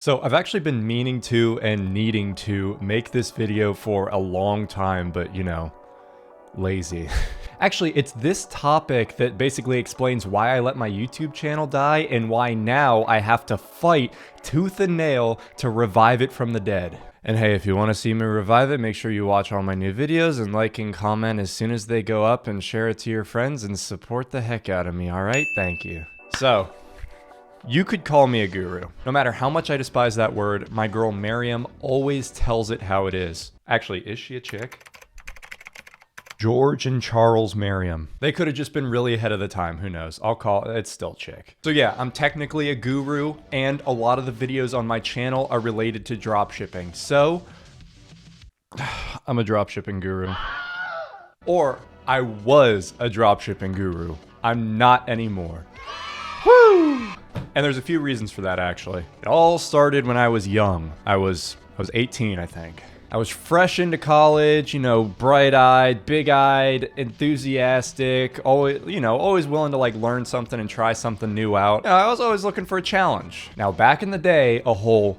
So I've actually been meaning to and needing to make this video for a long time, but you know, lazy. Actually, it's this topic that basically explains why I let my YouTube channel die and why now I have to fight tooth and nail to revive it from the dead. And hey, if you want to see me revive it, make sure you watch all my new videos and like and comment as soon as they go up and share it to your friends and support the heck out of me, alright? Thank you. So, you could call me a guru. No matter how much I despise that word, my girl Miriam always tells it how it is. Actually, is she a chick? George and Charles Merriam. They could have just been really ahead of the time, who knows? I'll call it's still chick. So yeah, I'm technically a guru, and a lot of the videos on my channel are related to dropshipping. So, I'm a dropshipping guru. Or, I was a dropshipping guru. I'm not anymore. Woo! And there's a few reasons for that, actually. It all started when I was young. I was 18, I think. I was fresh into college, you know, bright-eyed, big-eyed, enthusiastic, always willing to like learn something and try something new out. You know, I was always looking for a challenge. Now, back in the day, a whole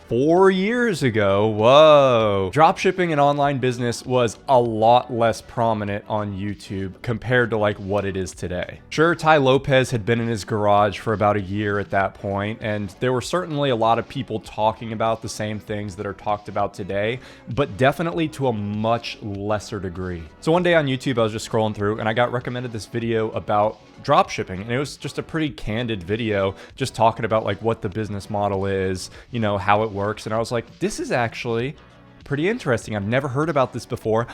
4 years ago, whoa, dropshipping and online business was a lot less prominent on YouTube compared to like what it is today. Sure, Ty Lopez had been in his garage for about a year at that point, and there were certainly a lot of people talking about the same things that are talked about today, but definitely to a much lesser degree. So one day on YouTube, I was just scrolling through and I got recommended this video about dropshipping, and it was just a pretty candid video just talking about like what the business model is, you know, how it works, and I was like, this is actually pretty interesting. I've never heard about this before.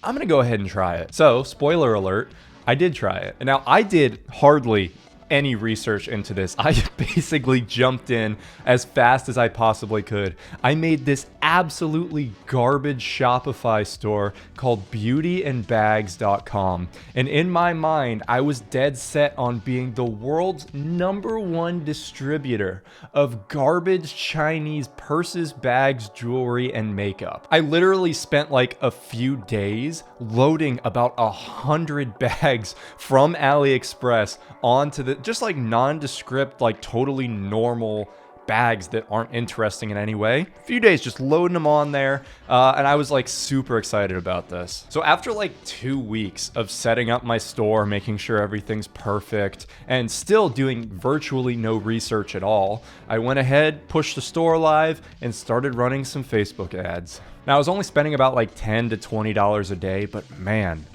I'm gonna go ahead and try it. So, spoiler alert, I did try it. And now I did hardly any research into this. I basically jumped in as fast as I possibly could. I made this absolutely garbage Shopify store called beautyandbags.com. And in my mind, I was dead set on being the world's #1 distributor of garbage Chinese purses, bags, jewelry, and makeup. I literally spent like a few days loading about 100 bags from AliExpress onto the just like nondescript, like totally normal bags that aren't interesting in any way. A few days just loading them on there, and I was like super excited about this. So after like 2 weeks of setting up my store, making sure everything's perfect, and still doing virtually no research at all, I went ahead, pushed the store live, and started running some Facebook ads. Now I was only spending about like $10 to $20 a day, but man,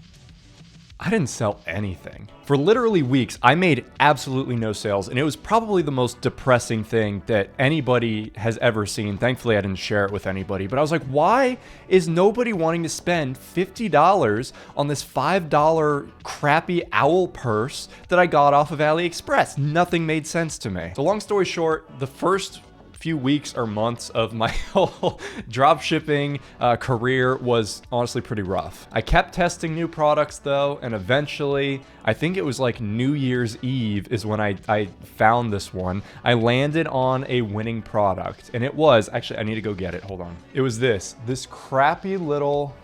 I didn't sell anything. For literally weeks, I made absolutely no sales, and it was probably the most depressing thing that anybody has ever seen. Thankfully, I didn't share it with anybody, but I was like, why is nobody wanting to spend $50 on this $5 crappy owl purse that I got off of AliExpress? Nothing made sense to me. So long story short, the first few weeks or months of my whole dropshipping career was honestly pretty rough. I kept testing new products though, and eventually, I think it was like New Year's Eve is when I found this one. I landed on a winning product, and it was, actually I need to go get it, hold on. It was this crappy little,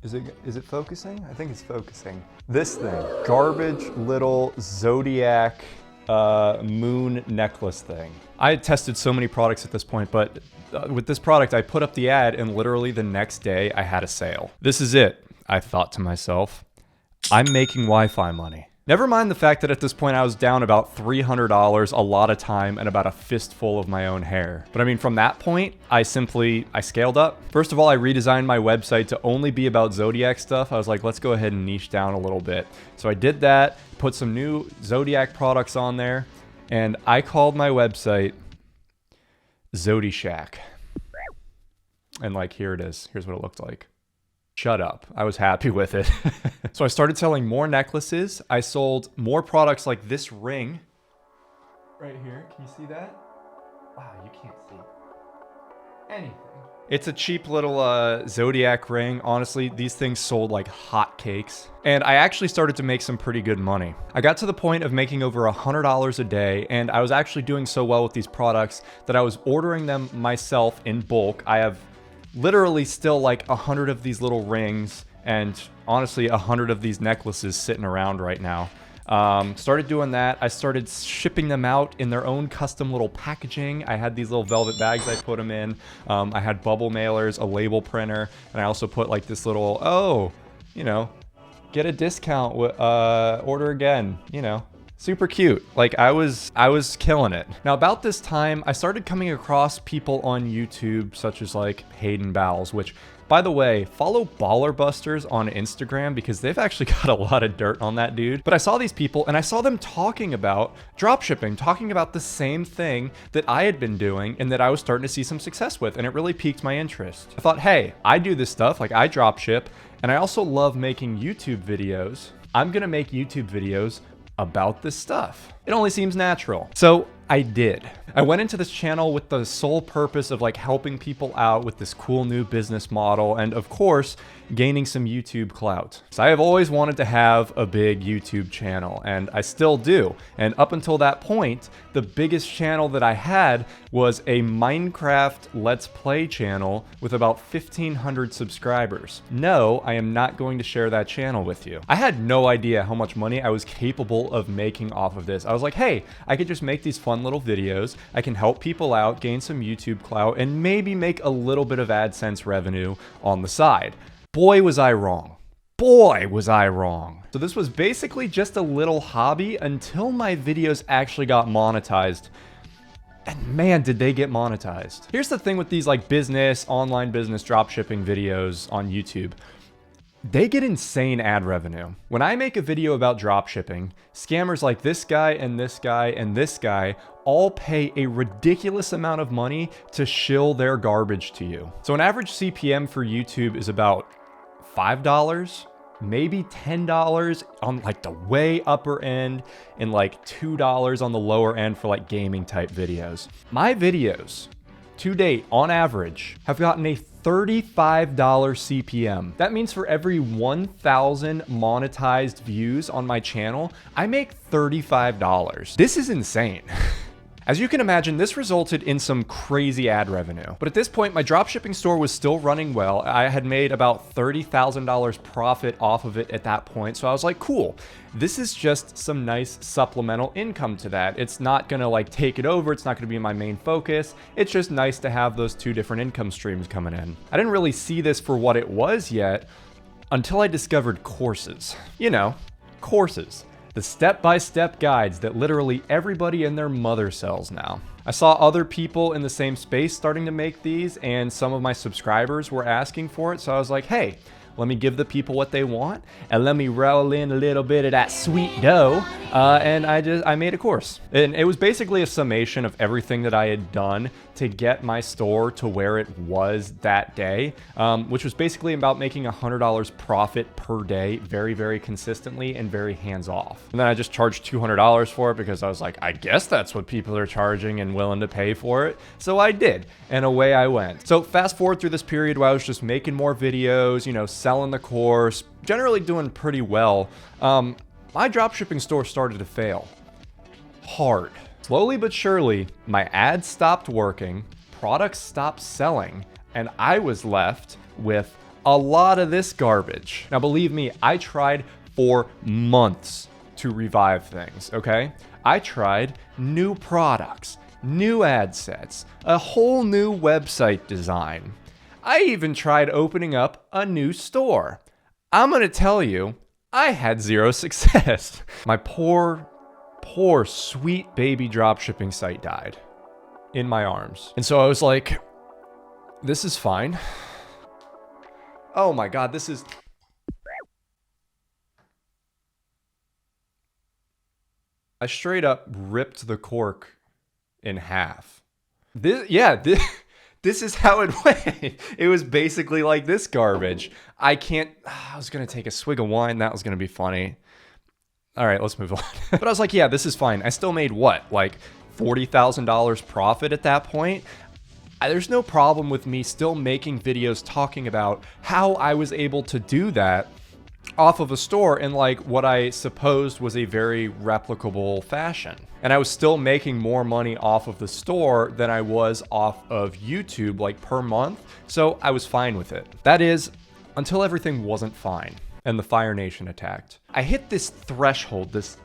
is it focusing? I think it's focusing. This thing, garbage little Zodiac moon necklace thing. I had tested so many products at this point, but with this product, I put up the ad and literally the next day I had a sale. This is it, I thought to myself. I'm making Wi-Fi money. Never mind the fact that at this point I was down about $300, a lot of time, and about a fistful of my own hair. But I mean, from that point, I scaled up. First of all, I redesigned my website to only be about Zodiac stuff. I was like, let's go ahead and niche down a little bit. So I did that, put some new Zodiac products on there, and I called my website Zodi Shack. And like, here it is. Here's what it looked like. Shut up. I was happy with it. So I started selling more necklaces. I sold more products like this ring right here. Can you see that? Wow, you can't see anything. It's a cheap little Zodiac ring. Honestly, these things sold like hotcakes. And I actually started to make some pretty good money. I got to the point of making over $100 a day, and I was actually doing so well with these products that I was ordering them myself in bulk. I have literally still like 100 of these little rings and honestly 100 of these necklaces sitting around right now. Started doing that. I started shipping them out in their own custom little packaging. I had these little velvet bags I put them in. I had bubble mailers, a label printer, and I also put like this little, oh, you know, get a discount, order again, you know. Super cute. Like I was killing it. Now about this time, I started coming across people on YouTube such as like Hayden Bowles, which by the way, follow Baller Busters on Instagram because they've actually got a lot of dirt on that dude. But I saw these people and I saw them talking about dropshipping, talking about the same thing that I had been doing and that I was starting to see some success with, and it really piqued my interest. I thought, hey, I do this stuff, like I dropship, and I also love making YouTube videos. I'm gonna make YouTube videos about this stuff. It only seems natural. So I did. I went into this channel with the sole purpose of like helping people out with this cool new business model and of course, gaining some YouTube clout. So I have always wanted to have a big YouTube channel and I still do. And up until that point, the biggest channel that I had was a Minecraft Let's Play channel with about 1,500 subscribers. No, I am not going to share that channel with you. I had no idea how much money I was capable of making off of this. I was like, hey, I could just make these fun little videos. I can help people out, gain some YouTube clout, and maybe make a little bit of AdSense revenue on the side. Boy, was I wrong. Boy, was I wrong. So this was basically just a little hobby until my videos actually got monetized. And man, did they get monetized. Here's the thing with these like online business dropshipping videos on YouTube. They get insane ad revenue. When I make a video about dropshipping, scammers like this guy and this guy and this guy all pay a ridiculous amount of money to shill their garbage to you. So an average CPM for YouTube is about $5, maybe $10 on like the way upper end and like $2 on the lower end for like gaming type videos. My videos to date, on average, have gotten a $35 CPM. That means for every 1,000 monetized views on my channel, I make $35. This is insane. As you can imagine, this resulted in some crazy ad revenue. But at this point, my dropshipping store was still running well. I had made about $30,000 profit off of it at that point. So I was like, cool, this is just some nice supplemental income to that. It's not gonna like take it over. It's not gonna be my main focus. It's just nice to have those two different income streams coming in. I didn't really see this for what it was yet until I discovered courses. You know, courses. The step-by-step guides that literally everybody and their mother sells now. I saw other people in the same space starting to make these, and some of my subscribers were asking for it, so I was like, hey, let me give the people what they want, and let me roll in a little bit of that sweet dough, and I made a course. And it was basically a summation of everything that I had done to get my store to where it was that day, which was basically about making $100 profit per day, very, very consistently and very hands-off. And then I just charged $200 for it because I was like, I guess that's what people are charging and willing to pay for it. So I did, and away I went. So fast forward through this period where I was just making more videos, you know, selling the course, generally doing pretty well. My dropshipping store started to fail hard. Slowly but surely, my ads stopped working, products stopped selling, and I was left with a lot of this garbage. Now, believe me, I tried for months to revive things, okay? I tried new products, new ad sets, a whole new website design. I even tried opening up a new store. I'm gonna tell you, I had zero success. My poor, sweet baby dropshipping site died in my arms. And so I was like, this is fine. Oh my God, this is... I straight up ripped the cork in half. This is how it went. It was basically like this garbage. I was gonna take a swig of wine. That was gonna be funny. All right, let's move on. But I was like, yeah, this is fine. I still made what, like $40,000 profit at that point? There's no problem with me still making videos talking about how I was able to do that off of a store in like what I supposed was a very replicable fashion. And I was still making more money off of the store than I was off of YouTube like per month. So I was fine with it. That is, until everything wasn't fine. and the Fire Nation attacked. I hit this threshold, this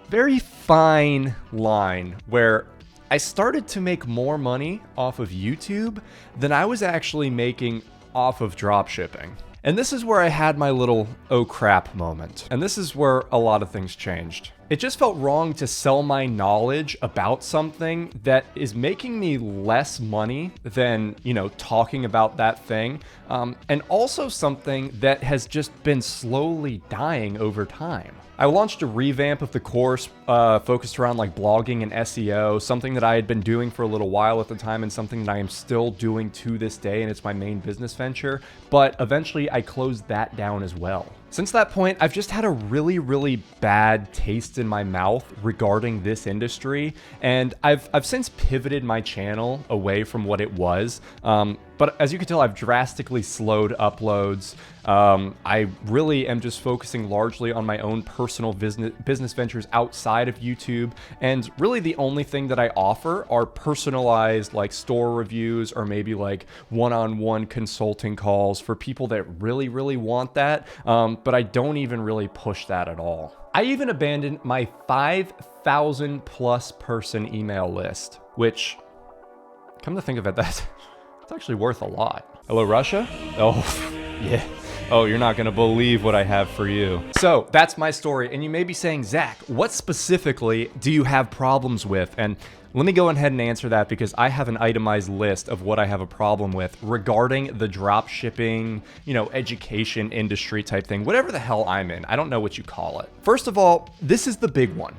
very fine line where I started to make more money off of YouTube than I was actually making off of dropshipping. And this is where I had my little oh crap moment. And this is where a lot of things changed. It just felt wrong to sell my knowledge about something that is making me less money than, talking about that thing. And also something that has just been slowly dying over time. I launched a revamp of the course focused around like blogging and SEO, something that I had been doing for a little while at the time and something that I am still doing to this day, and it's my main business venture, but eventually I closed that down as well. Since that point, I've just had a really, really bad taste in my mouth regarding this industry, and I've since pivoted my channel away from what it was. But as you can tell, I've drastically slowed uploads. I really am just focusing largely on my own personal business ventures outside of YouTube. And really the only thing that I offer are personalized like store reviews or maybe like one-on-one consulting calls for people that really, really want that. But I don't even really push that at all. I even abandoned my 5,000 plus person email list, which, come to think of it, it's actually worth a lot. Hello, Russia? Oh, yeah. Oh, you're not gonna believe what I have for you. So that's my story. And you may be saying, Zach, what specifically do you have problems with? And let me go ahead and answer that because I have an itemized list of what I have a problem with regarding the drop shipping, education industry type thing, whatever the hell I'm in. I don't know what you call it. First of all, this is the big one.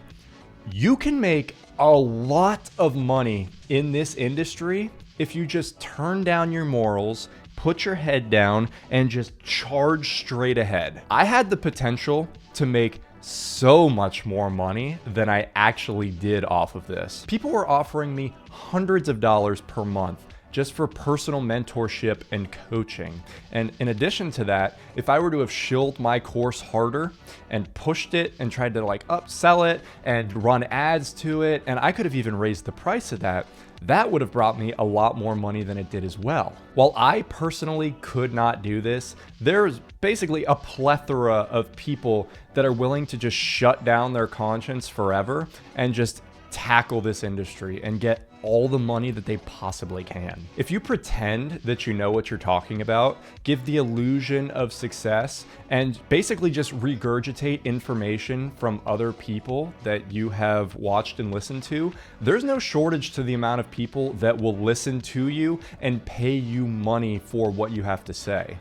You can make a lot of money in this industry if you just turn down your morals, put your head down, and just charge straight ahead. I had the potential to make so much more money than I actually did off of this. People were offering me hundreds of dollars per month just for personal mentorship and coaching. And in addition to that, if I were to have shilled my course harder and pushed it and tried to like upsell it and run ads to it, and I could have even raised the price of that, that would have brought me a lot more money than it did as well. While I personally could not do this, there's basically a plethora of people that are willing to just shut down their conscience forever and just tackle this industry and get all the money that they possibly can. If you pretend that you know what you're talking about, give the illusion of success, and basically just regurgitate information from other people that you have watched and listened to, there's no shortage to the amount of people that will listen to you and pay you money for what you have to say.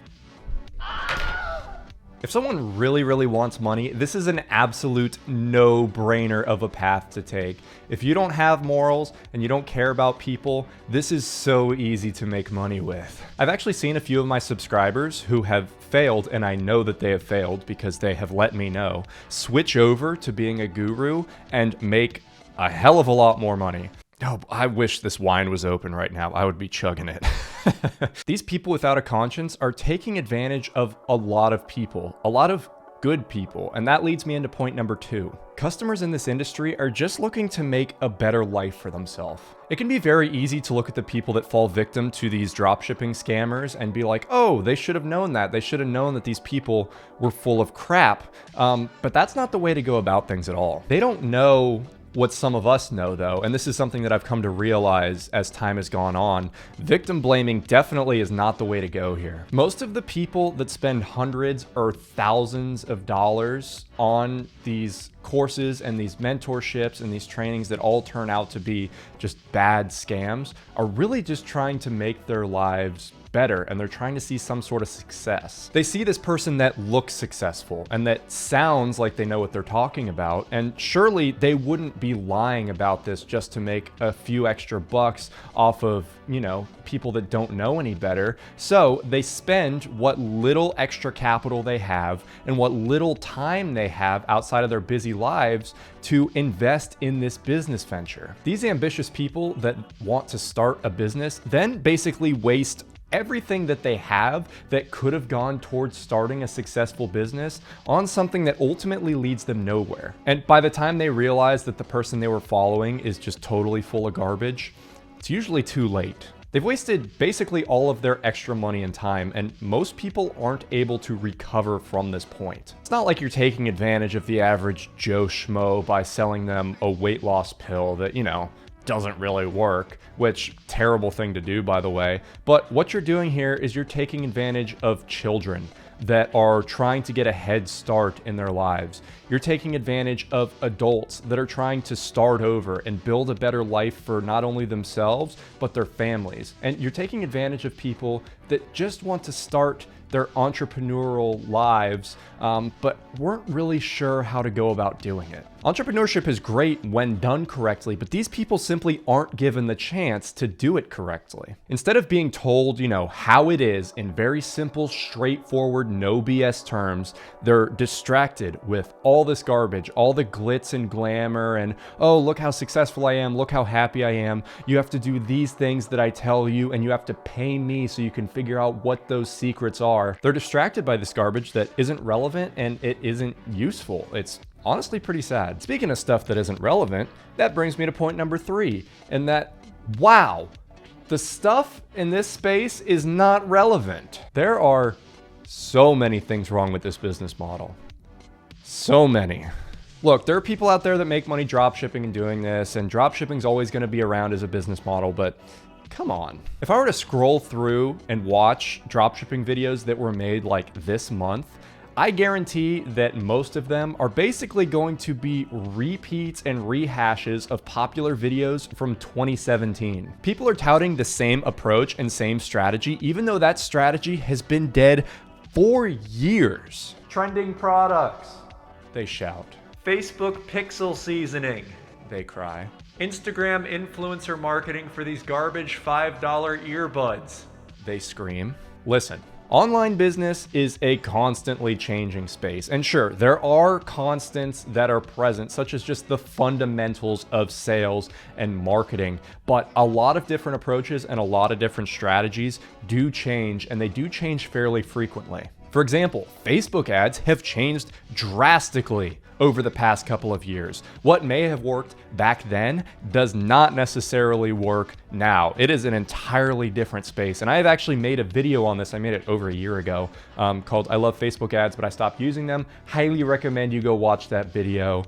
If someone really, really wants money, this is an absolute no-brainer of a path to take. If you don't have morals and you don't care about people, this is so easy to make money with. I've actually seen a few of my subscribers who have failed, and I know that they have failed because they have let me know, switch over to being a guru and make a hell of a lot more money. Oh, I wish this wine was open right now. I would be chugging it. These people without a conscience are taking advantage of a lot of people, a lot of good people. And that leads me into point number 2. Customers in this industry are just looking to make a better life for themselves. It can be very easy to look at the people that fall victim to these dropshipping scammers and be like, oh, they should have known that. They should have known that these people were full of crap. But that's not the way to go about things at all. They don't know what some of us know, though, and this is something that I've come to realize as time has gone on, victim blaming definitely is not the way to go here. Most of the people that spend hundreds or thousands of dollars on these courses and these mentorships and these trainings that all turn out to be just bad scams are really just trying to make their lives better, and they're trying to see some sort of success. They see this person that looks successful and that sounds like they know what they're talking about, and surely they wouldn't be lying about this just to make a few extra bucks off of, people that don't know any better. So they spend what little extra capital they have and what little time they have outside of their busy lives to invest in this business venture. These ambitious people that want to start a business then basically waste everything that they have that could have gone towards starting a successful business on something that ultimately leads them nowhere. And by the time they realize that the person they were following is just totally full of garbage, it's usually too late. They've wasted basically all of their extra money and time, and most people aren't able to recover from this point. It's not like you're taking advantage of the average Joe Schmo by selling them a weight loss pill that, doesn't really work, which terrible thing to do, by the way. But what you're doing here is you're taking advantage of children that are trying to get a head start in their lives. You're taking advantage of adults that are trying to start over and build a better life for not only themselves, but their families. And you're taking advantage of people that just want to start their entrepreneurial lives, but weren't really sure how to go about doing it. Entrepreneurship is great when done correctly, but these people simply aren't given the chance to do it correctly. Instead of being told, how it is in very simple, straightforward, no BS terms, they're distracted with all this garbage, all the glitz and glamour, and, oh, look how successful I am, look how happy I am. You have to do these things that I tell you, and you have to pay me so you can figure out what those secrets are. They're distracted by this garbage that isn't relevant and it isn't useful. It's honestly pretty sad. Speaking of stuff that isn't relevant, that brings me to point number 3, and that, wow, the stuff in this space is not relevant. There are so many things wrong with this business model. So many. Look, there are people out there that make money dropshipping and doing this, and dropshipping is always going to be around as a business model, but come on. If I were to scroll through and watch dropshipping videos that were made like this month, I guarantee that most of them are basically going to be repeats and rehashes of popular videos from 2017. People are touting the same approach and same strategy, even though that strategy has been dead for years. Trending products, they shout. Facebook pixel seasoning, they cry. Instagram influencer marketing for these garbage $5 earbuds, they scream. Listen. Online business is a constantly changing space. And sure, there are constants that are present, such as just the fundamentals of sales and marketing. But a lot of different approaches and a lot of different strategies do change, and they do change fairly frequently. For example, Facebook ads have changed drastically over the past couple of years. What may have worked back then does not necessarily work now. It is an entirely different space. And I have actually made a video on this. I made it over a year ago called I Love Facebook Ads, but I stopped using them. Highly recommend you go watch that video.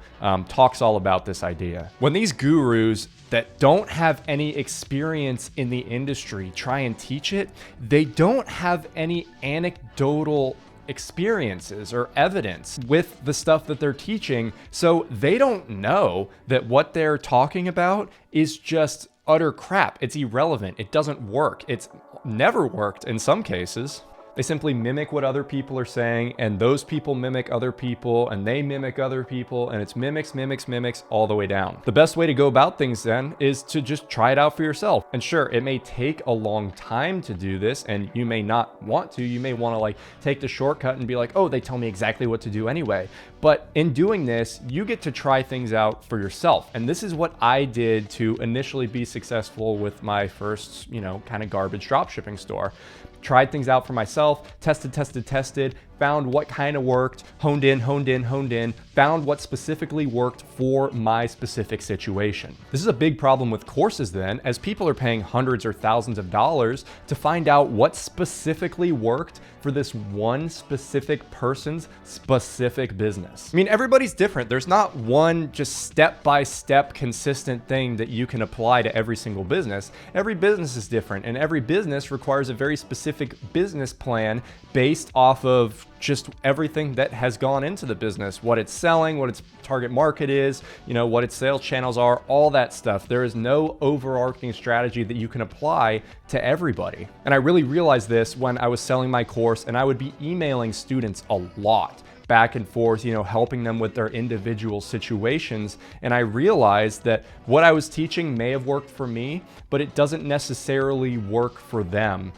Talks all about this idea. When these gurus that don't have any experience in the industry try and teach it, they don't have any anecdotal experiences or evidence with the stuff that they're teaching, so they don't know that what they're talking about is just utter crap. It's irrelevant. It doesn't work. It's never worked in some cases. They simply mimic what other people are saying, and those people mimic other people, and they mimic other people, and it's mimics all the way down. The best way to go about things then is to just try it out for yourself. And sure, it may take a long time to do this, and you may not want to. You may want to like take the shortcut and be like, oh, they tell me exactly what to do anyway. But in doing this, you get to try things out for yourself. And this is what I did to initially be successful with my first, kind of garbage dropshipping store. Tried things out for myself, tested, found what kind of worked, honed in, found what specifically worked for my specific situation. This is a big problem with courses then, as people are paying hundreds or thousands of dollars to find out what specifically worked for this one specific person's specific business. I mean, everybody's different. There's not one just step-by-step consistent thing that you can apply to every single business. Every business is different, and every business requires a very specific business plan based off of just everything that has gone into the business, what it's selling, what its target market is, what its sales channels are, all that stuff. There is no overarching strategy that you can apply to everybody. And I really realized this when I was selling my course, and I would be emailing students a lot back and forth, helping them with their individual situations. And I realized that what I was teaching may have worked for me, but it doesn't necessarily work for them.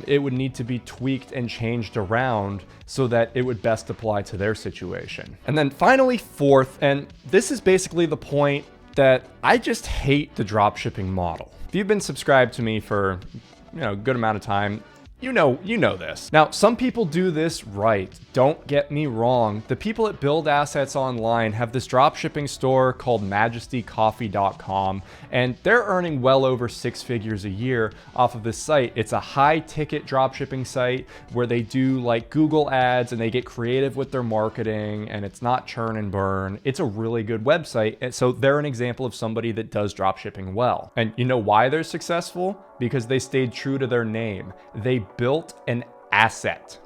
It would need to be tweaked and changed around so that it would best apply to their situation. And then finally, fourth, and this is basically the point that I just hate the dropshipping model. If you've been subscribed to me for a good amount of time, You know this. Now, some people do this right. Don't get me wrong. The people that build assets online have this dropshipping store called majestycoffeecom, and they're earning well over 6 figures a year off of this site. It's a high ticket dropshipping site where they do like Google ads and they get creative with their marketing, and it's not churn and burn. It's a really good website. And so they're an example of somebody that does dropshipping well. And you know why they're successful? Because they stayed true to their name. They built an asset.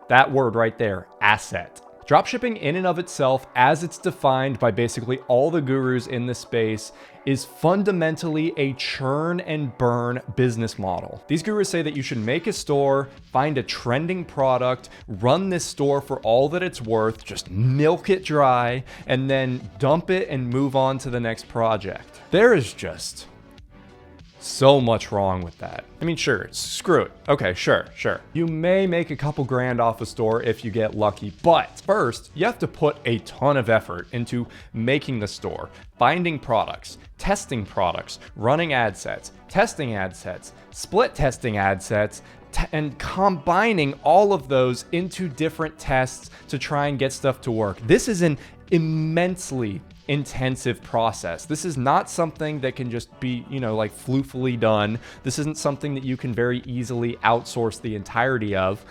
That word right there, asset. Dropshipping in and of itself, as it's defined by basically all the gurus in this space, is fundamentally a churn and burn business model. These gurus say that you should make a store, find a trending product, run this store for all that it's worth, just milk it dry, and then dump it and move on to the next project. There is just so much wrong with that. I mean, sure, screw it. Okay, sure. You may make a couple grand off a store if you get lucky, but first, you have to put a ton of effort into making the store, finding products, testing products, running ad sets, testing ad sets, split testing ad sets, and combining all of those into different tests to try and get stuff to work. This is an immensely intensive process. This is not something that can just be, like floofily done. This isn't something that you can very easily outsource the entirety of.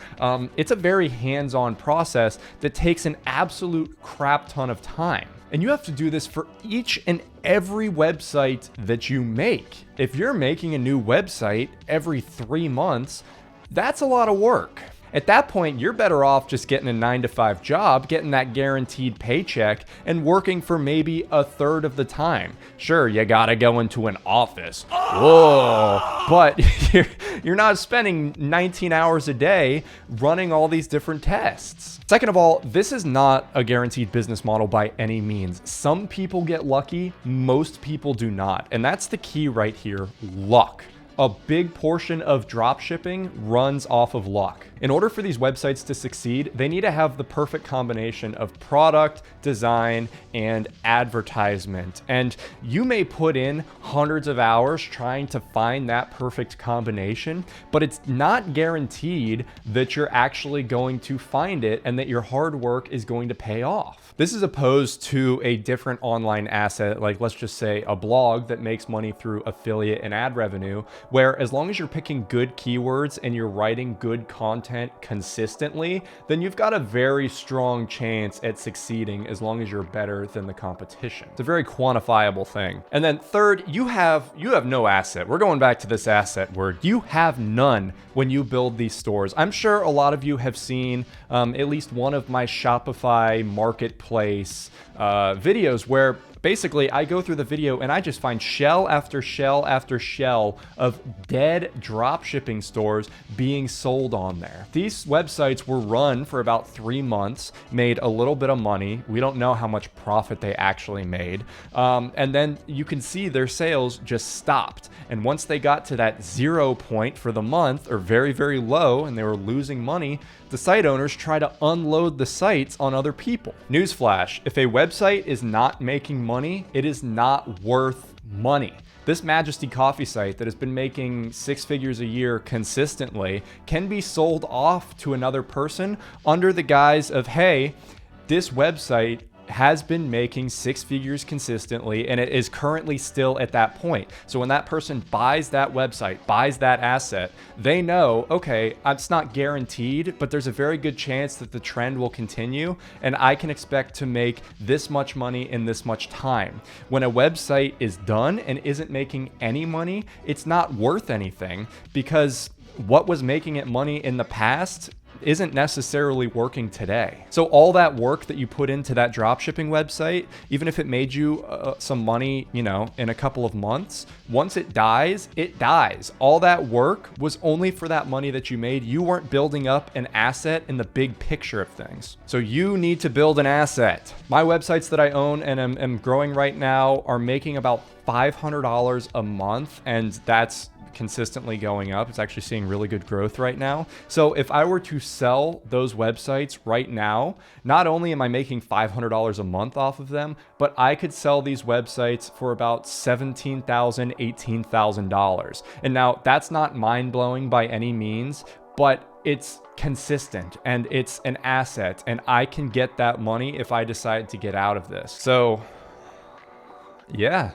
It's a very hands-on process that takes an absolute crap ton of time. And you have to do this for each and every website that you make. If you're making a new website every 3 months, that's a lot of work. At that point, you're better off just getting a 9-to-5 job, getting that guaranteed paycheck, and working for maybe a third of the time. Sure, you gotta go into an office. Whoa, but you're not spending 19 hours a day running all these different tests. Second of all, this is not a guaranteed business model by any means. Some people get lucky, most people do not. And that's the key right here, luck. A big portion of dropshipping runs off of luck. In order for these websites to succeed, they need to have the perfect combination of product, design, and advertisement. And you may put in hundreds of hours trying to find that perfect combination, but it's not guaranteed that you're actually going to find it and that your hard work is going to pay off. This is opposed to a different online asset, like let's just say a blog that makes money through affiliate and ad revenue, where as long as you're picking good keywords and you're writing good content consistently, then you've got a very strong chance at succeeding as long as you're better than the competition. It's a very quantifiable thing. And then third, you have no asset. We're going back to this asset word. You have none when you build these stores. I'm sure a lot of you have seen at least one of my Shopify marketplace videos where basically, I go through the video and I just find shell after shell after shell of dead dropshipping stores being sold on there. These websites were run for about 3 months, made a little bit of money. We don't know how much profit they actually made. And then you can see their sales just stopped. And once they got to that 0 point for the month, or very, very low, and they were losing money, the site owners try to unload the sites on other people. Newsflash, if a website is not making money, it is not worth money. This Majesty Coffee site that has been making 6 figures a year consistently can be sold off to another person under the guise of, hey, this website has been making 6 figures consistently and it is currently still at that point. So when that person buys that website, buys that asset, they know, okay, it's not guaranteed, but there's a very good chance that the trend will continue and I can expect to make this much money in this much time. When a website is done and isn't making any money, it's not worth anything because what was making it money in the past isn't necessarily working today. So all that work that you put into that dropshipping website, even if it made you some money, in a couple of months, once it dies, it dies. All that work was only for that money that you made. You weren't building up an asset in the big picture of things. So you need to build an asset. My websites that I own and am growing right now are making about $500 a month, and that's consistently going up. It's actually seeing really good growth right now. So if I were to sell those websites right now, not only am I making $500 a month off of them, but I could sell these websites for about $17,000, $18,000. And now that's not mind-blowing by any means, but it's consistent and it's an asset, and I can get that money if I decide to get out of this. So yeah,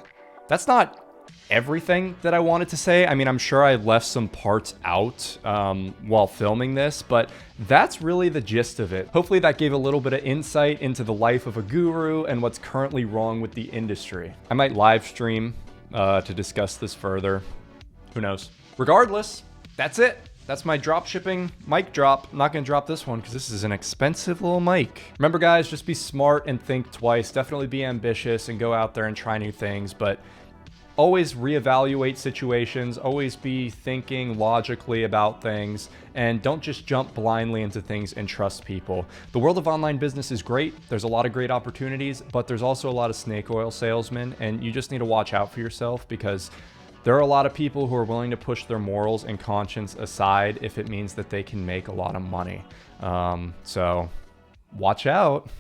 that's not everything that I wanted to say. I mean, I'm sure I left some parts out while filming this, but that's really the gist of it. Hopefully that gave a little bit of insight into the life of a guru and what's currently wrong with the industry. I might live stream to discuss this further. Who knows? Regardless, that's it. That's my dropshipping mic drop. I'm not gonna drop this one because this is an expensive little mic. Remember guys, just be smart and think twice. Definitely be ambitious and go out there and try new things, but always reevaluate situations, always be thinking logically about things, and don't just jump blindly into things and trust people. The world of online business is great. There's a lot of great opportunities, but there's also a lot of snake oil salesmen, and you just need to watch out for yourself because there are a lot of people who are willing to push their morals and conscience aside if it means that they can make a lot of money. So watch out.